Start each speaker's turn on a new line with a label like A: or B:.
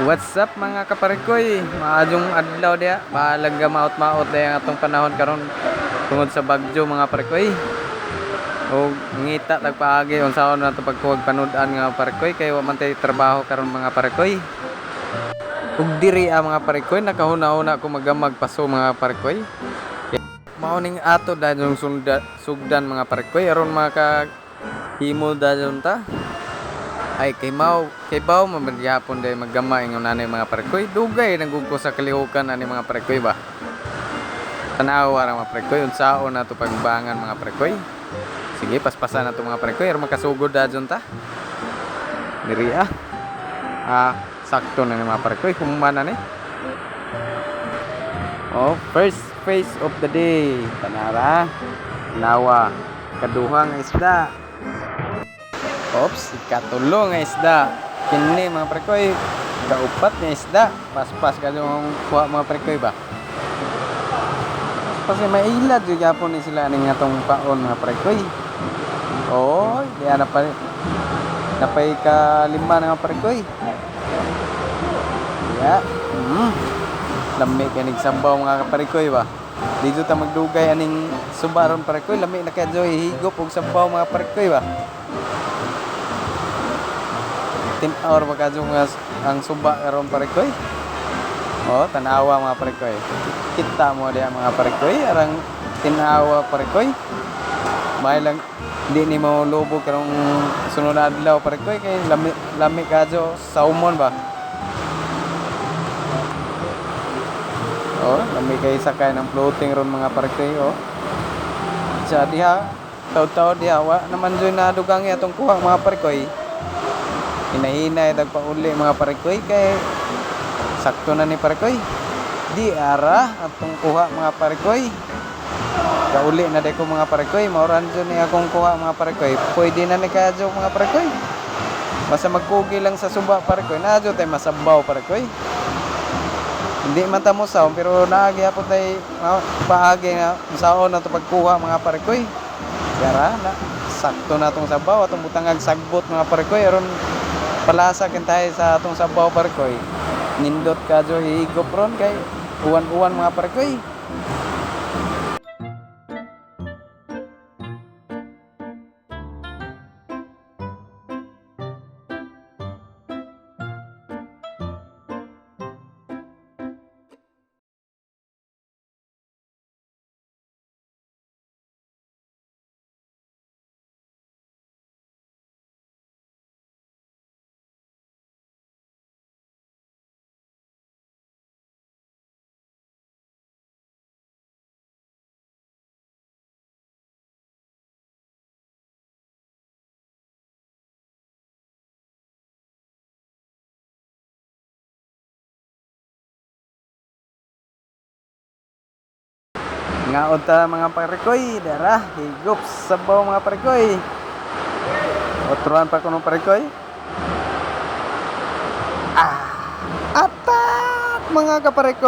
A: What's up mga kaparikoy? Maadjong adlaw dia. Bahalag maot-maot day ang atong panahon karon tungod sa bagyo mga parikoy. O ngita tagpaagi unsaon nato pagkuwag panud-an nga parikoy kay wa man tay trabaho karon mga parikoy. Ug diri mga parikoy nakahuna-una ko magamag paso mga parikoy. Mao ning ato dayon sugdan mga parikoy aron makahimo dayon ta. Ay kay baw mamagyapon day maggama ingon nanay mga parikoy dugay nagugko sa kalihukan ani mga parikoy ba tanawa ra mga parikoy unsaon nato pagbangan mga parikoy. Sige paspasan nato mga parikoy aron makasugod dadyon ta diri sakto na ni mga parikoy human na ni. First phase of the day tanara nawa kaduhang isda. Ikatulo nga isda. Kini mga parikoy, kaupat nga isda. Paspas ka yung kuha mga parikoy ba? Kasi mailad yung yapon ni sila ning atong paon mga parikoy. Diyan napay ka lima nga parikoy. Lami kanig sabaw mga parikoy ba? Dito ta magdugay aning subaron parikoy, lami na kaya higop og sabaw mga parikoy ba? 10 hour magkadyo ang suba karon parikoy. Tanawa mga parikoy. Kita mo diya mga parikoy arang tinawa parikoy. May lang di ni mo lubog karong sunod na adlaw parikoy kay lami kadyo salmon ba. Lami kay sakay ng floating ron mga parikoy. Sa diha taw-taw diha wa naman joy na dugangi atong kuha mga parikoy. Hinahinay tagpauli mga parikoy kay sakto na ni parikoy. Di ara atong kuha mga parikoy. Kauli na day ko mga parikoy. Mauran dyan ni akong kuha mga parikoy. Pwede na ni kadyo mga parikoy. Basta magkugi lang sa suba parikoy. Nadyo tayo masabaw parikoy. Hindi man ta mo saon pero naagi apo tayo paagi nga saon na ito pagkuha mga parikoy. Gara na sakto na itong sabaw atong butangag sagbot mga parikoy aron palasa kintay sa atong sabaw parikoy. Nindot kadyo higop ron kay uwan-uwan mga parikoy. Ngaod ta mga parikoy, dara higop sabaw mga parikoy. Otruan pa kuno parikoy. Atat mga kaparikoy.